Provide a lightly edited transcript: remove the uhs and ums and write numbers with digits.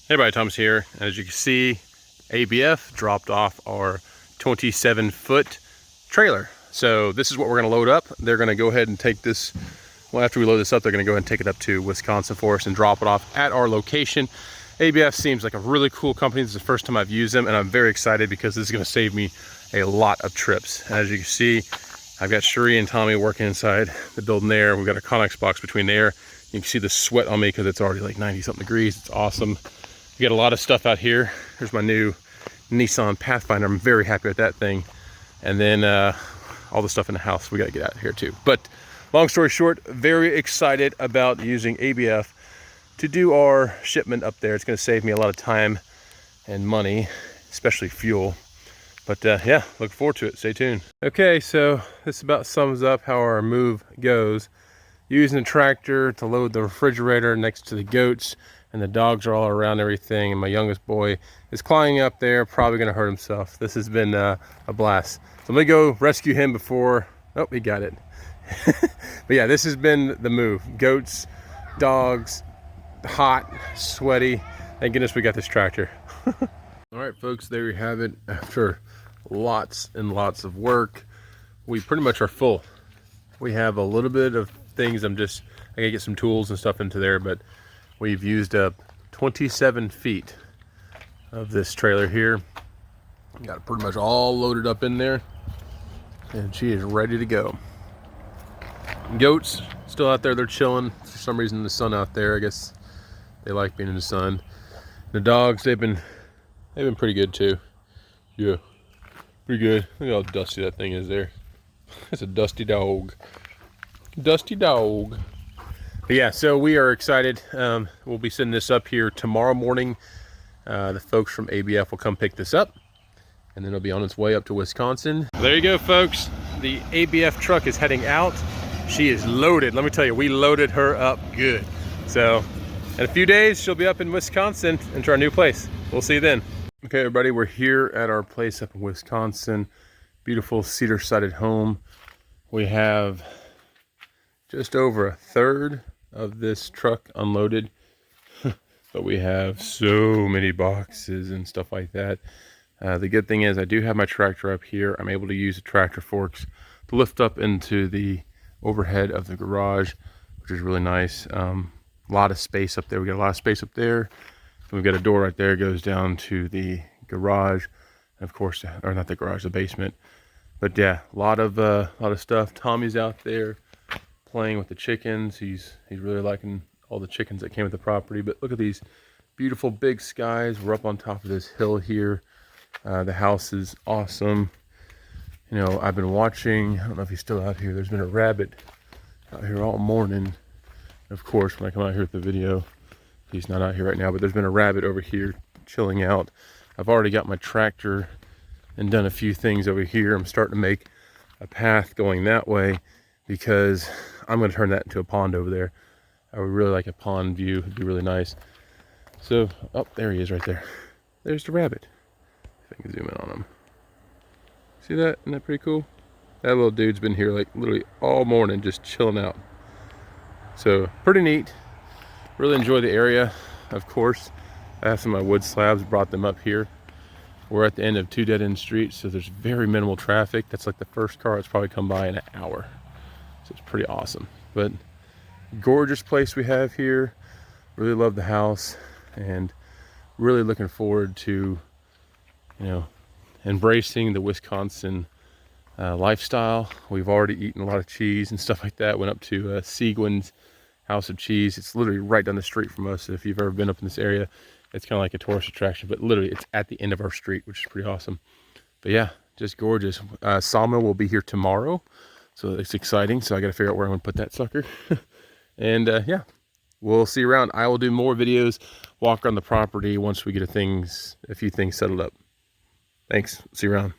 Hey everybody, Tom's here. As you can see, ABF dropped off our 27-foot trailer. So this is what we're gonna load up. They're gonna go ahead and take this, well, after we load this up, they're gonna go ahead and take it up to Wisconsin for us and drop it off at our location. ABF seems like a really cool company. This is the first time I've used them, and I'm very excited because this is gonna save me a lot of trips. As you can see, I've got Sheree and Tommy working inside the building there. We've got a Connex box between there. You can see the sweat on me because it's already like 90-something degrees. It's awesome. We got a lot of stuff out here. Here's my new Nissan Pathfinder. I'm very happy with that thing. And then all the stuff in the house we got to get out of here too. But long story short, very excited about using ABF to do our shipment up there. It's going to save me a lot of time and money, especially fuel. But yeah, look forward to it. Stay tuned. Okay, so this about sums up how our move goes. Using the tractor to load the refrigerator next to the goats, and the dogs are all around everything, and my youngest boy is climbing up there, probably gonna hurt himself. This has been a blast. So let me go rescue him before, oh, he got it. But yeah, this has been the move. Goats, dogs, hot, sweaty. Thank goodness we got this tractor. All right, folks, there you have it. After lots and lots of work, we pretty much are full. We have a little bit of things. I gotta get some tools and stuff into there, but we've used up 27 feet of this trailer here. Got it pretty much all loaded up in there, and she is ready to go. Goats still out there, they're chilling. For some reason, the sun out there, I guess they like being in the sun. The dogs, they've been pretty good too. Yeah, pretty good. Look how dusty that thing is there. It's a dusty dog. Dusty dog. But yeah, so we are excited. We'll be sending this up here tomorrow morning. The folks from ABF will come pick this up, and then it'll be on its way up to Wisconsin. There you go, folks. The ABF truck is heading out. She is loaded. Let me tell you, we loaded her up good. So in a few days, she'll be up in Wisconsin into our new place. We'll see you then. Okay, everybody, we're here at our place up in Wisconsin. Beautiful cedar-sided home. We have just over a third of this truck unloaded, but we have so many boxes and stuff like that. The good thing is I do have my tractor up here. I'm able to use the tractor forks to lift up into the overhead of the garage, which is really nice. A lot of space up there. We got a lot of space up there. And we've got a door right there, goes down to the garage, and of course, or not the garage, the basement. But yeah, a lot of stuff. Tommy's out there playing with the chickens. He's really liking all the chickens that came with the property. But look at these beautiful big skies. We're up on top of this hill here. The house is awesome. You know, I've been watching, I don't know if he's still out here, there's been a rabbit out here all morning. Of course, when I come out here with the video, he's not out here right now, but there's been a rabbit over here chilling out. I've already got my tractor and done a few things over here. I'm starting to make a path going that way, because I'm going to turn that into a pond over there. I would really like a pond view. It'd be really nice. So, oh, there he is right there. There's the rabbit. If I can zoom in on him. See that? Isn't that pretty cool? That little dude's been here like literally all morning just chilling out. So, pretty neat. Really enjoy the area, of course. I have some of my wood slabs, brought them up here. We're at the end of 2 dead-end streets, so there's very minimal traffic. That's like the first car that's probably come by in an hour. So it's pretty awesome. But gorgeous place we have here. Really love the house, and really looking forward to, you know, embracing the Wisconsin lifestyle. We've already eaten a lot of cheese and stuff like that. Went up to Seguin's House of Cheese. It's literally right down the street from us. If you've ever been up in this area, it's kind of like a tourist attraction, but literally it's at the end of our street, which is pretty awesome. But yeah, just gorgeous. Sawmill will be here tomorrow, so it's exciting. So I got to figure out where I'm going to put that sucker. And yeah, we'll see you around. I will do more videos, walk around the property once we get a few things settled up. Thanks. See you around.